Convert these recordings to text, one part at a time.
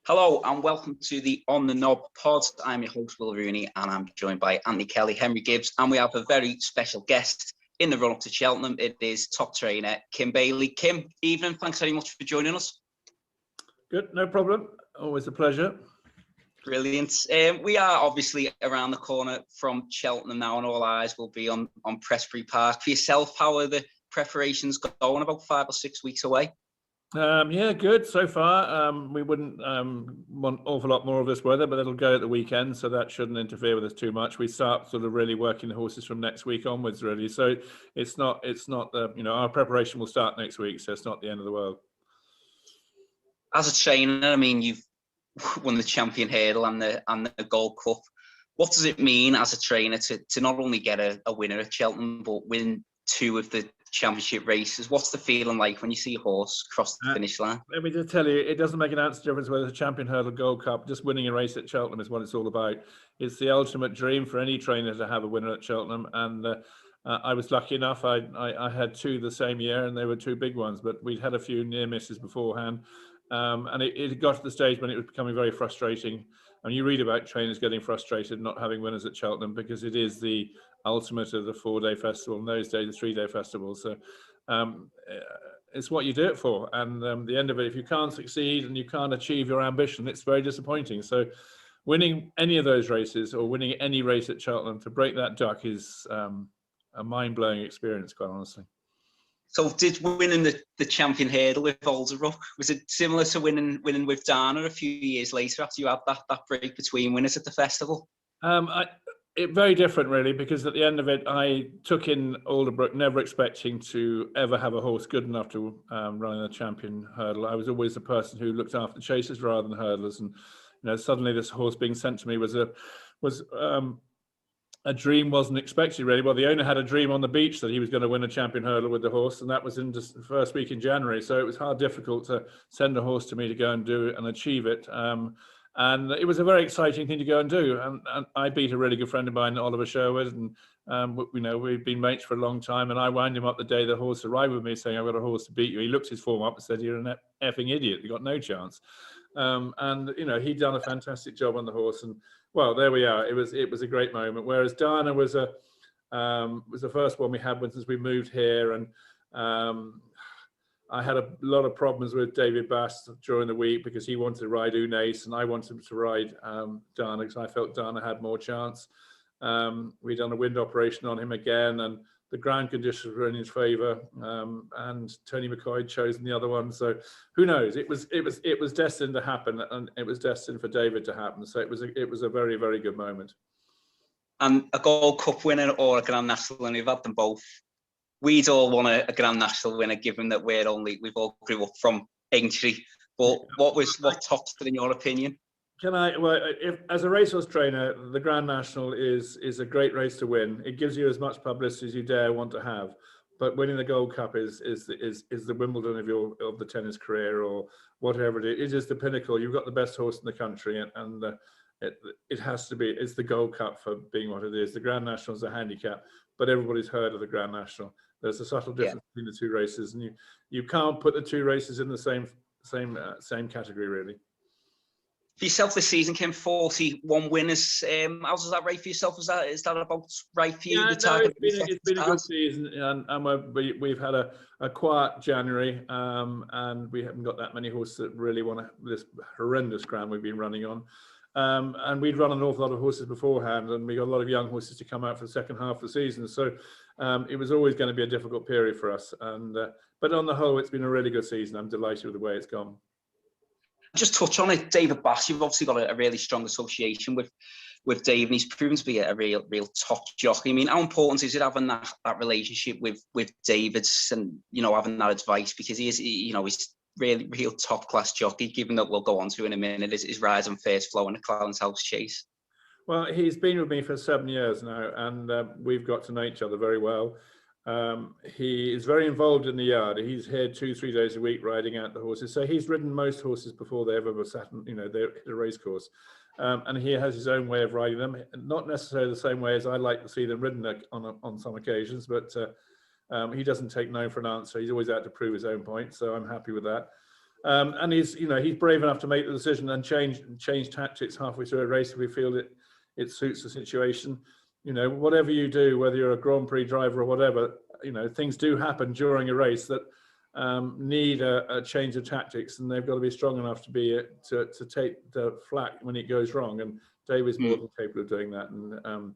Hello and welcome to the On the Knob pod. I'm your host, Will Rooney, and I'm joined by Anthony Kelly, Henry Gibbs, and we have a very special guest in the run-up to Cheltenham. It is top trainer Kim Bailey. Kim, evening. Thanks very much for joining us. Good, no problem. Always a pleasure. Brilliant. We are obviously around the corner from Cheltenham now, and all eyes will be on Prestbury Park. For yourself, how are the preparations going? About 5 or 6 weeks away. Yeah, good so far. We wouldn't want an awful lot more of this weather, but it'll go at the weekend, so that shouldn't interfere with us too much. We start sort of really working the horses from next week onwards, really. So it's not the our preparation will start next week, so it's not the end of the world. As a trainer, I mean, you've won the Champion Hurdle and the Gold Cup. What does it mean as a trainer to not only get a winner at Cheltenham, but win 2 of the championship races? What's the feeling like when you see a horse cross the finish line? Let me just tell you, it doesn't make an ounce of difference whether it's a Champion Hurdle, Gold Cup. Just winning a race at Cheltenham is what it's all about. It's the ultimate dream for any trainer to have a winner at Cheltenham, and I was lucky enough. I had 2 the same year, and they were 2 big ones, but we'd had a few near misses beforehand. And it got to the stage when it was becoming very frustrating. And you read about trainers getting frustrated not having winners at Cheltenham because it is the ultimate of the 4-day festival. In those days, the 3-day festival. So it's what you do it for. And the end of it, if you can't succeed and you can't achieve your ambition, it's very disappointing. So winning any of those races or winning any race at Cheltenham to break that duck is a mind-blowing experience, quite honestly. So did winning the Champion Hurdle with Alderup, was it similar to winning with Dana a few years later after you had that break between winners at the festival? Very different, really, because at the end of it, I took in Alderbrook, never expecting to ever have a horse good enough to run in the Champion Hurdle. I was always the person who looked after chasers rather than hurdlers, and suddenly this horse being sent to me was a dream wasn't expected, really. Well, the owner had a dream on the beach that he was going to win a Champion Hurdle with the horse, and that was in the first week in January. So it was difficult to send a horse to me to go and do it and achieve it. And it was a very exciting thing to go and do. And I beat a really good friend of mine, Oliver Sherwood, and we've been mates for a long time. And I wound him up the day the horse arrived with me, saying, "I've got a horse to beat you." He looked his form up and said, "You're an effing idiot. You got no chance." And he'd done a fantastic job on the horse, and well, there we are. It was a great moment. Whereas Dana was the first one we had since we moved here, and I had a lot of problems with David Bass during the week because he wanted to ride Unace and I wanted to ride Dana because I felt Dana had more chance. We'd done a wind operation on him again, and the ground conditions were in his favour, and Tony McCoy had chosen the other one. So who knows? It was destined to happen, and it was destined for David to happen. So it was a very, very good moment. And a Gold Cup winner or a Grand National, and we've had them both. We'd all want a Grand National winner, given that we've all grew up from Aintree. But what topped it in your opinion? As a racehorse trainer, the Grand National is a great race to win. It gives you as much publicity as you dare want to have. But winning the Gold Cup is the Wimbledon of the tennis career, or whatever it is. It is the pinnacle. You've got the best horse in the country, and it has to be. It's the Gold Cup for being what it is. The Grand National is a handicap, but everybody's heard of the Grand National. There's a subtle difference between the 2 races, and you can't put the 2 races in the same category, really. For yourself this season, Kim, 41 winners. How does that rate for yourself? Is that about right for you? Yeah, it's been a good season, and we've had a quiet January, and we haven't got that many horses that really want this horrendous ground we've been running on. And we'd run an awful lot of horses beforehand, and we got a lot of young horses to come out for the second half of the season. So it was always going to be a difficult period for us. But on the whole, it's been a really good season. I'm delighted with the way it's gone. Just touch on it, David Bass. You've obviously got a really strong association with Dave, and he's proven to be a real top jockey. I mean, how important is it having that relationship with David, and having that advice, because he's really real top class jockey, given that we'll go on to in a minute his rise and first flow in the Clarence House Chase. Well, he's been with me for 7 years now, and we've got to know each other very well. He is very involved in the yard. He's here 2-3 days a week riding out the horses. So he's ridden most horses before they ever were sat in, the race course. And he has his own way of riding them, not necessarily the same way as I like to see them ridden on some occasions, but he doesn't take no for an answer. He's always out to prove his own point, so I'm happy with that. And he's brave enough to make the decision and change tactics halfway through a race if we feel it suits the situation. Whatever you do, whether you're a Grand Prix driver or whatever, things do happen during a race that need a change of tactics, and they've got to be strong enough to take the flak when it goes wrong. And Dave is more than capable of doing that. And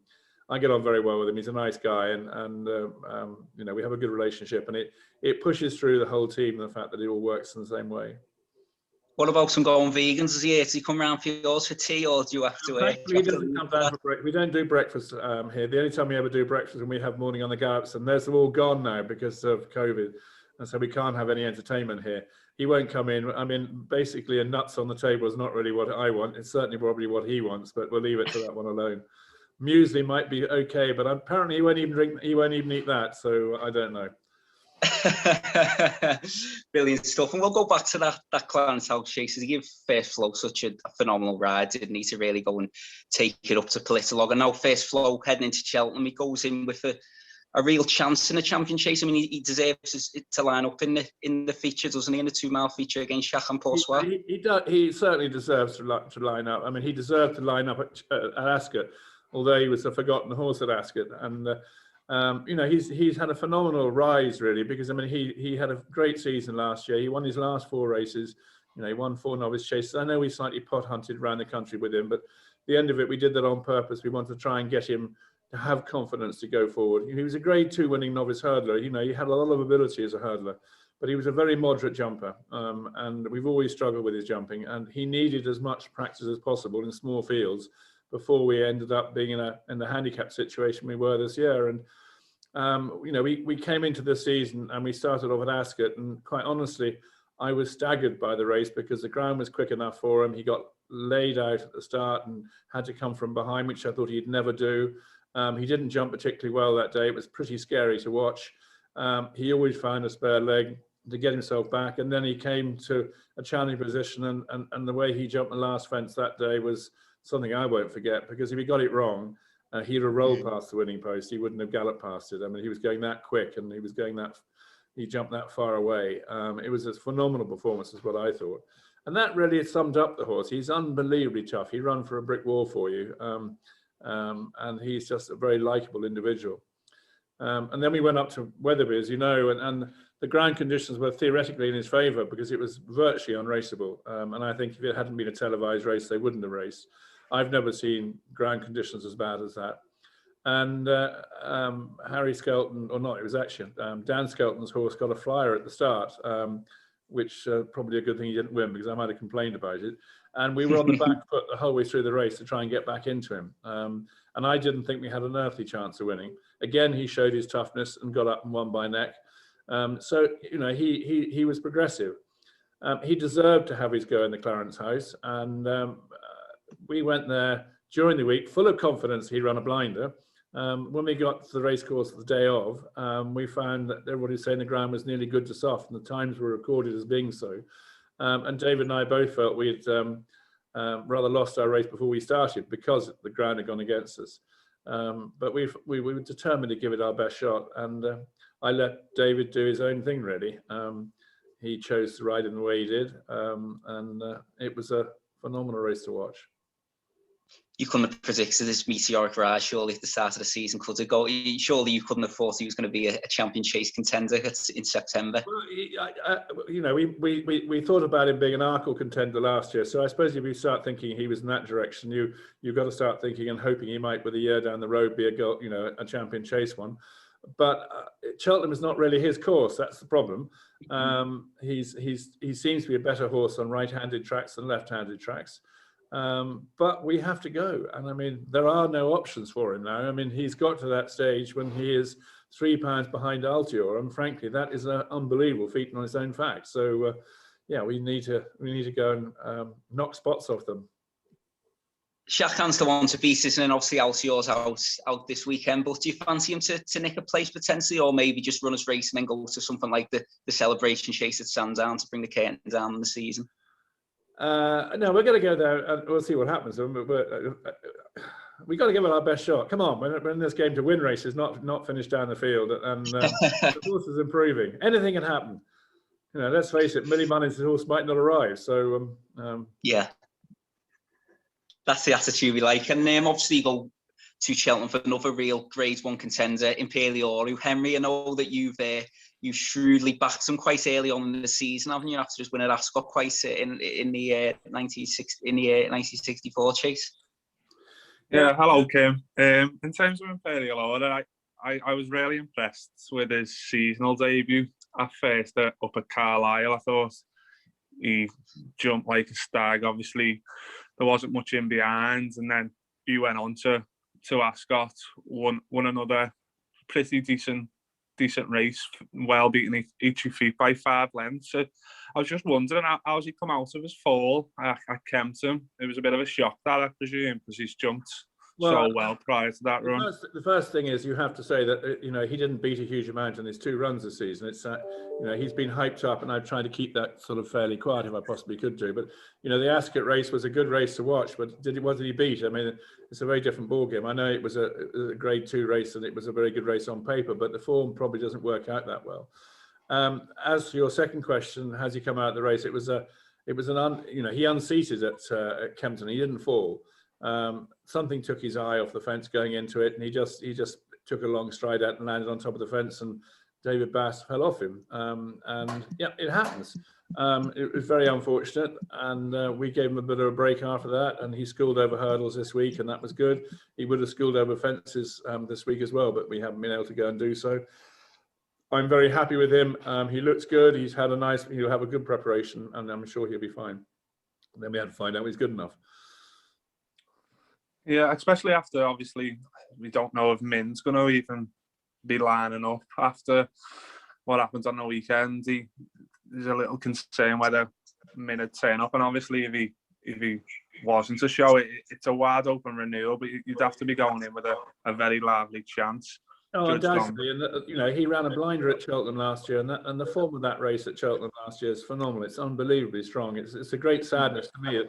I get on very well with him. He's a nice guy, and we have a good relationship, and it pushes through the whole team, the fact that it all works in the same way. What about some going vegans? Does he come round for yours for tea, or do you have to? He doesn't come down for breakfast. We don't do breakfast here. The only time we ever do breakfast is when we have morning on the Gallops, and those are all gone now because of COVID, and so we can't have any entertainment here. He won't come in. I mean, basically, a nuts on the table is not really what I want. It's certainly probably what he wants, but we'll leave it to that one alone. Muesli might be okay, but apparently he won't even eat that. So I don't know. Brilliant stuff. And we'll go back to that Clarence House chase. He gave First Flow such a phenomenal ride, didn't he, to really go and take it up to Politolog. And now First Flow heading into Cheltenham, he goes in with a real chance in the champion chase. I mean, he deserves to line up in the feature, doesn't he, in the 2 mile feature against Shachan Poursois? He certainly deserves to line up. I mean, he deserved to line up at Ascot, although he was a forgotten horse at Ascot. And he's had a phenomenal rise, really, because I mean he had a great season last year. He won his last 4 races. He won 4 novice chases. I know we slightly pot hunted around the country with him, but at the end of it, we did that on purpose. We wanted to try and get him to have confidence to go forward. He was a Grade 2 winning novice hurdler. He had a lot of ability as a hurdler, but he was a very moderate jumper, and we've always struggled with his jumping. And he needed as much practice as possible in small fields before we ended up being in the handicap situation we were this year. And we came into the season and we started off at Ascot, and quite honestly, I was staggered by the race because the ground was quick enough for him. He got laid out at the start and had to come from behind, which I thought he'd never do. He didn't jump particularly well that day. It was pretty scary to watch. He always found a spare leg to get himself back, and then he came to a challenging position, and the way he jumped the last fence that day was something I won't forget, because if he got it wrong, he'd have rolled past the winning post. He wouldn't have galloped past it. I mean, he was going that quick, and he jumped that far away. It was a phenomenal performance, is what I thought. And that really summed up the horse. He's unbelievably tough. He ran for a brick wall for you. And he's just a very likable individual. And then we went up to Wetherby, as you know, and the ground conditions were theoretically in his favour because it was virtually unraceable. And I think if it hadn't been a televised race, they wouldn't have raced. I've never seen ground conditions as bad as that. And Harry Skelton, or not, it was actually Dan Skelton's horse got a flyer at the start, which probably a good thing he didn't win, because I might have complained about it. And we were on the back foot the whole way through the race to try and get back into him. And I didn't think we had an earthly chance of winning. Again, he showed his toughness and got up and won by neck. So, he was progressive. He deserved to have his go in the Clarence House. And we went there during the week, full of confidence he'd run a blinder. When we got to the racecourse the day of, we found that everybody was saying the ground was nearly good to soft, and the times were recorded as being so. And David and I both felt we'd rather lost our race before we started because the ground had gone against us. But we were determined to give it our best shot, and I let David do his own thing, really. He chose to ride in the way he did, and it was a phenomenal race to watch. You couldn't have predicted this Meteor Garage, surely, at the start of the season, could it go? Surely you couldn't have thought he was going to be a champion chase contender in September. Well, we thought about him being an Arkle contender last year. So I suppose if you start thinking he was in that direction, you've got to start thinking and hoping he might, with a year down the road, be a champion chase one. But Cheltenham is not really his course. That's the problem. He seems to be a better horse on right-handed tracks than left-handed tracks. But we have to go. And I mean, there are no options for him now. I mean, he's got to that stage when he is 3 pounds behind Altior. And frankly, that is an unbelievable feat on its own fact. So, we need to go and knock spots off them. Shachan's the one to beat, isn't it? And obviously Altior's out this weekend, but do you fancy him to nick a place potentially, or maybe just run his race and then go to something like the celebration chase at Sandown to bring the curtain down in the season? No, we're going to go there and we'll see what happens. We've got to give it our best shot. Come on, we're in this game to win races, not finish down the field. And the horse is improving. Anything can happen. let's face it, Millie Munnings' horse might not arrive. So yeah, that's the attitude we like. And obviously you go to Cheltenham for another real Grade 1 contender, Imperial. Henry, I know that you shrewdly backed him quite early on in the season, haven't you? After just winning Ascot quite in the 1964 chase. Yeah, hello, Kim. In terms of Imperial Order, I was really impressed with his seasonal debut at first up at Carlisle. I thought he jumped like a stag. Obviously, there wasn't much in behind, and then he went on to Ascot, won another pretty decent race, well beating each feet by 5 lengths. So I was just wondering how's he come out of his fall at Cheltenham. It was a bit of a shock, that, I presume, because he's jumped so well prior to that run. The first thing is you have to say that he didn't beat a huge amount in his 2 runs this season. It's he's been hyped up, and I've tried to keep that sort of fairly quiet if I possibly could do. But the Ascot race was a good race to watch. But what did he beat? I mean, it's a very different ballgame. I know it was a Grade 2 race, and it was a very good race on paper, but the form probably doesn't work out that well. As for your second question, has he come out of the race? He unseated at Kempton. He didn't fall. Something took his eye off the fence going into it, and he just took a long stride out and landed on top of the fence, and David Bass fell off him. And yeah, it happens. It was very unfortunate, and we gave him a bit of a break after that, and he schooled over hurdles this week, and that was good. He would have schooled over fences this week as well, but we haven't been able to go and do so. I'm very happy with him. He looks good. He'll have a good preparation, and I'm sure he'll be fine. And then we had to find out he's good enough. Yeah, especially after, obviously, we don't know if Min's going to even be lining up after what happens on the weekend. There's a little concern whether Min would turn up, and obviously if he wasn't to show it, it's a wide open renewal, but you'd have to be going in with a very lively chance. Oh, undoubtedly, and he ran a blinder at Cheltenham last year, and the form of that race at Cheltenham last year is phenomenal. It's unbelievably strong. It's a great sadness to me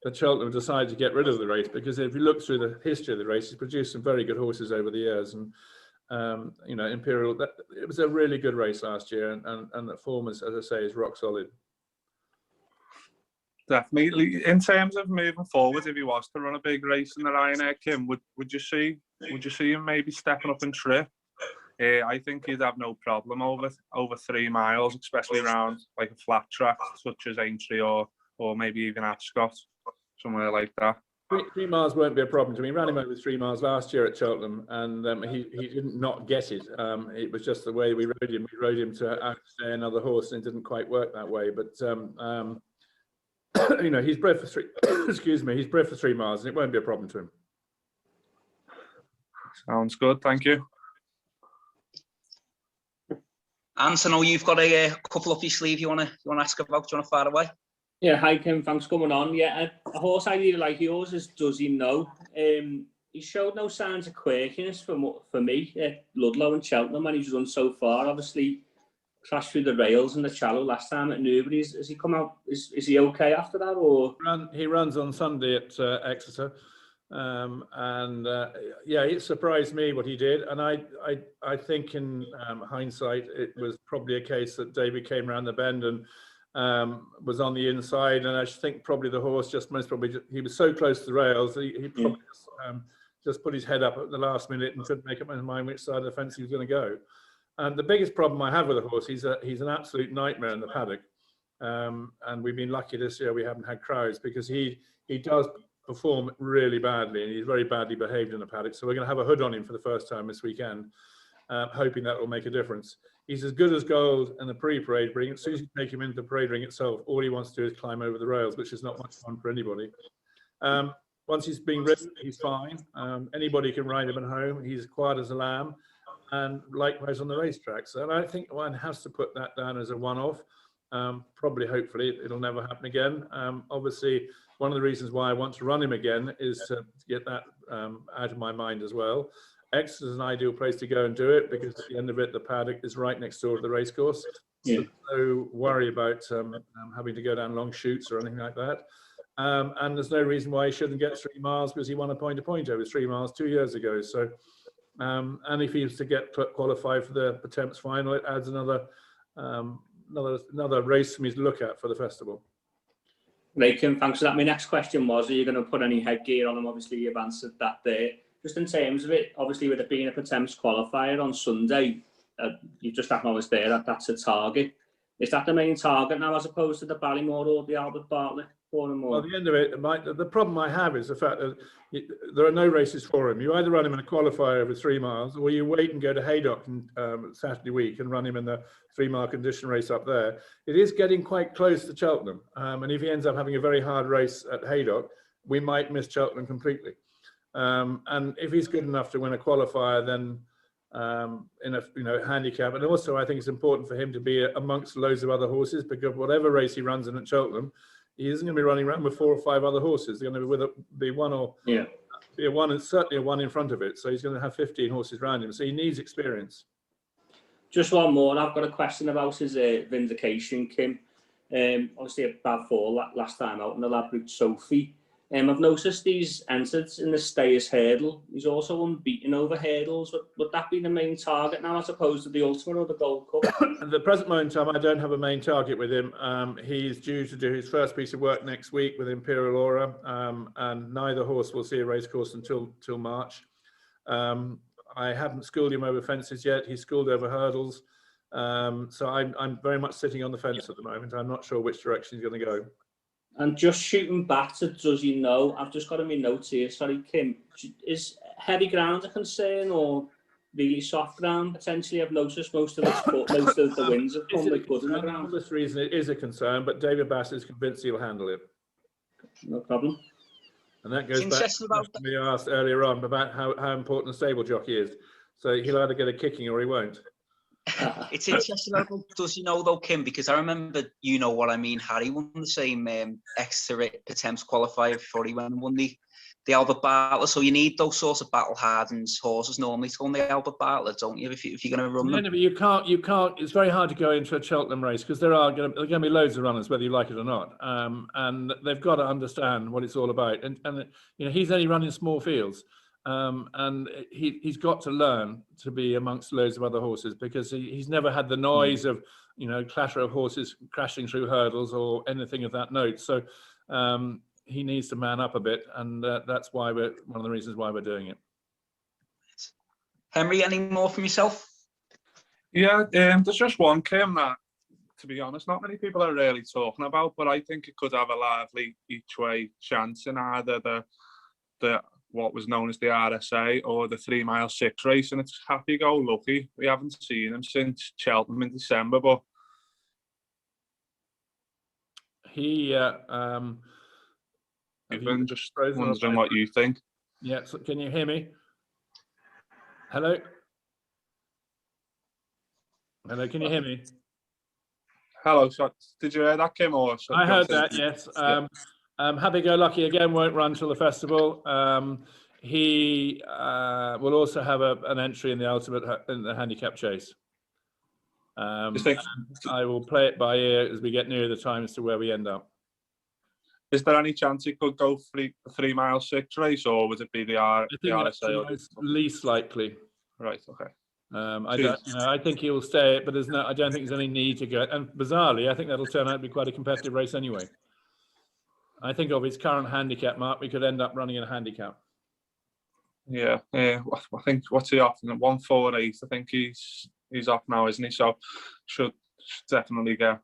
that Cheltenham decided to get rid of the race, because if you look through the history of the race, he's produced some very good horses over the years, and Imperial. It was a really good race last year, and the form, as I say, is rock solid. Definitely. In terms of moving forward, if he was to run a big race in the Ryanair, Kim, would you see him maybe stepping up and trip? I think he'd have no problem over 3 miles, especially around like a flat track such as Aintree or maybe even Ascot, somewhere like that. 3 miles won't be a problem to me. He ran him over 3 miles last year at Cheltenham, and he didn't not get it. It was just the way we rode him. We rode him to outstay another horse, and it didn't quite work that way. But he's bred for 3. Excuse me, he's bred for 3 miles, and it won't be a problem to him. Sounds good. Thank you. Ant, I know you've got a couple up your sleeve you want to ask about. Do you want to fire away? Yeah, hi Kim, thanks for coming on. Yeah, a horse I really like yours is Does He Know? He showed no signs of quirkiness for me at Ludlow and Cheltenham, and he's run so far. Obviously, crashed through the rails in the Shallow last time at Newbury. Has he come out? Is he okay after that? Or he runs on Sunday at Exeter, yeah, it surprised me what he did, and I think in hindsight it was probably a case that David came around the bend and was on the inside, and I think probably the horse he was so close to the rails he probably just put his head up at the last minute and couldn't make up his mind which side of the fence he was going to go. And the biggest problem I have with the horse, he's an absolute nightmare in the paddock, and we've been lucky this year we haven't had crowds, because he does perform really badly, and he's very badly behaved in the paddock. So we're going to have a hood on him for the first time this weekend, hoping that will make a difference. He's as good as gold in the pre-parade ring. As soon as you take him into the parade ring itself, all he wants to do is climb over the rails, which is not much fun for anybody. Once he's being ridden, he's fine. Anybody can ride him at home. He's quiet as a lamb, and likewise on the racetrack. So, and I think one has to put that down as a one-off. Probably, hopefully, it'll never happen again. Obviously, one of the reasons why I want to run him again is to get that out of my mind as well. Exeter is an ideal place to go and do it, because at the end of it, the paddock is right next door to the racecourse. Yeah. So no worry about having to go down long chutes or anything like that. And there's no reason why he shouldn't get 3 miles, because he won a point-to-point over 3 miles 2 years ago. So, and if he was to get qualified for the Temps final, it adds another another race for me to look at for the festival. Right, Kim, thanks for that. My next question was, are you going to put any headgear on him? Obviously, you've answered that there. Just in terms of it, obviously, with it being a Thames qualifier on Sunday, you just acknowledged there that that's a target. Is that the main target now, as opposed to the Ballymore or the Albert Bartlett for him? Well, at the end of it, the problem I have is the fact that there are no races for him. You either run him in a qualifier over 3 miles, or you wait and go to Haydock Saturday week and run him in the 3 mile condition race up there. It is getting quite close to Cheltenham, and if he ends up having a very hard race at Haydock, we might miss Cheltenham completely. And if he's good enough to win a qualifier, then in a handicap, and also I think it's important for him to be amongst loads of other horses, because whatever race he runs in at Cheltenham, he isn't going to be running around with 4 or 5 other horses. They're going to be one and certainly a one in front of it. So he's going to have 15 horses around him. So he needs experience. Just one more. I've got a question about his vindication, Kim. Obviously a bad fall last time out in the Ladbroke Sophie. I've noticed he's entered in the Stayers hurdle. He's also unbeaten over hurdles. Would that be the main target now, as opposed to the Ultimate or the Gold Cup? At the present moment in time, I don't have a main target with him. He's due to do his first piece of work next week with Imperial Aura, and neither horse will see a race course until March. I haven't schooled him over fences yet. He's schooled over hurdles. So I'm very much sitting on the fence at the moment. I'm not sure which direction he's going to go. And just shooting back to does he know? I've just got in my notes here. Sorry, Kim. Is heavy ground a concern, or really soft ground potentially? I've noticed most of the wins have come like good in the ground. For this reason, it is a concern, but David Bass is convinced he'll handle it. No problem. And that goes back to what we asked earlier on about how important a stable jockey is. So he'll either get a kicking or he won't. It's interesting, does he know though, Kim? Because I remember, you know what I mean, Harry won the same Exeter Thames qualifier before he went and won the Albert Bartlett. So you need those sorts of battle-hardened horses normally to win the Albert Bartlett, don't you? If you're going to run them, you can't. It's very hard to go into a Cheltenham race because there are going to be loads of runners, whether you like it or not. And they've got to understand what it's all about. And he's only running small fields. And he's got to learn to be amongst loads of other horses, because he's never had the noise of clatter of horses crashing through hurdles or anything of that note. So he needs to man up a bit, and that's why one of the reasons why we're doing it. Henry, any more from yourself? Yeah, there's just one, Kim, that, to be honest, not many people are really talking about, but I think it could have a lively each-way chance in either the what was known as the RSA or the 3 mile 6 race, and it's Happy Go Lucky. We haven't seen him since Cheltenham in December, but he even just wondering what you think. Yeah, so can you hear me? Hello, can you hear me? Hello, so did you hear that, Kim? Or I heard that, yes. Happy Go Lucky again won't run till the festival. He will also have an entry in the Ultimate in the handicap chase. I will play it by ear as we get nearer the time as to where we end up. Is there any chance he could go 3 mile 6 race, or would it be the RSA? It's least likely. Right. Okay. I think he will stay it, but I don't think there's any need to go. And bizarrely, I think that'll turn out to be quite a competitive race anyway. I think of his current handicap, Mark, we could end up running in a handicap. Yeah. I think what's he off? 148. I think he's off now, isn't he? So should definitely get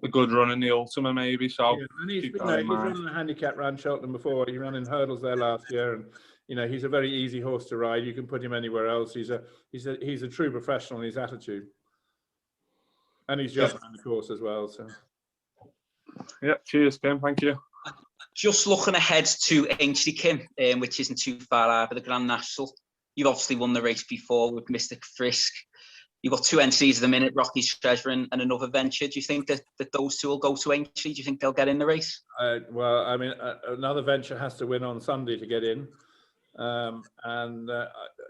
a good run in the Ultimate, maybe. So yeah, and he's running a handicap round Cheltenham before. He ran in hurdles there last year, and he's a very easy horse to ride. You can put him anywhere else. He's a true professional in his attitude, and he's jumping on the course as well. So. Yeah, cheers, Kim. Thank you. Just looking ahead to Aintree, Kim, which isn't too far out of the Grand National. You've obviously won the race before with Mystic Frisk. You've got 2 entries at the minute, Rocky's Treasure and another venture. Do you think that those two will go to Aintree? Do you think they'll get in the race? Well, I mean, another venture has to win on Sunday to get in.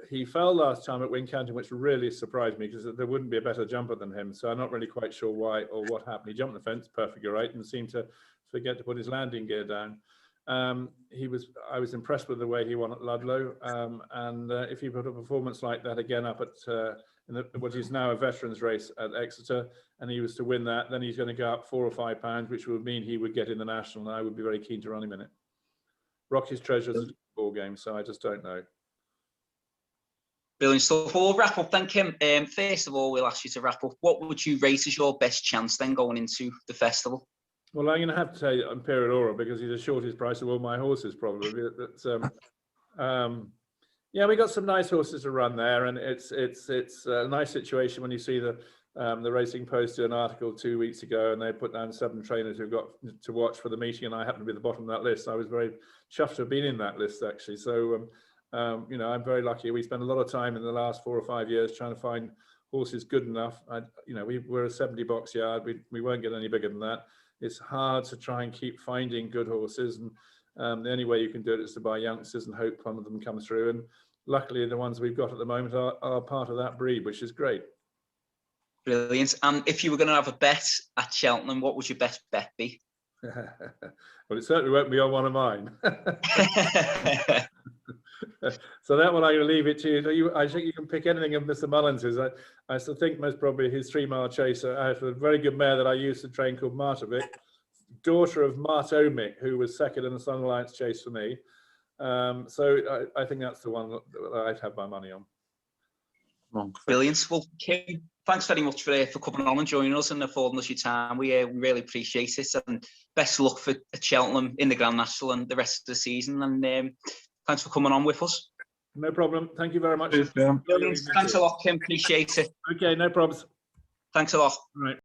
He fell last time at Wincanton, which really surprised me because there wouldn't be a better jumper than him. So I'm not really quite sure why or what happened. He jumped the fence perfectly right and seemed to forget to put his landing gear down. I was impressed with the way he won at Ludlow. If he put a performance like that again up at what is now a veterans race at Exeter, and he was to win that, then he's going to go up £4 or £5, which would mean he would get in the national, and I would be very keen to run him in it. Rocky's Treasure is a ball game, so I just don't know. Brilliant stuff. Well, we'll wrap up then, Kim. First of all, we'll ask you to wrap up. What would you rate as your best chance then going into the festival? Well, I'm going to have to say Imperial Aura, because he's the shortest price of all my horses, probably. But, yeah, we got some nice horses to run there, and it's a nice situation when you see the Racing Post did an article 2 weeks ago, and they put down 7 trainers who got to watch for the meeting, and I happened to be at the bottom of that list. I was very chuffed to have been in that list, actually. So, you know, I'm very lucky. We spent a lot of time in the last 4 or 5 years trying to find horses good enough. You know, we're a 70 box yard. We won't get any bigger than that. It's hard to try and keep finding good horses, and the only way you can do it is to buy youngsters and hope one of them comes through. And luckily, the ones we've got at the moment are part of that breed, which is great. Brilliant. And if you were going to have a bet at Cheltenham, what would your best bet be? Well, it certainly won't be on one of mine. So that one I'm going to leave it to you. I think you can pick anything of Mr. Mullins's. I still think most probably his 3 Mile Chaser out of a very good mare that I used to train called Martovic, daughter of Mart Omick, who was second in the Sun Alliance chase for me. So I think that's the one that I'd have my money on. Brilliant. Well, Kim, thanks very much for coming on and joining us and affording us your time. We really appreciate it, and best of luck for Cheltenham in the Grand National and the rest of the season. And thanks for coming on with us. No problem. Thank you very much. Brilliant. Thanks a lot, Kim. Appreciate it. Okay, no problems. Thanks a lot. All right.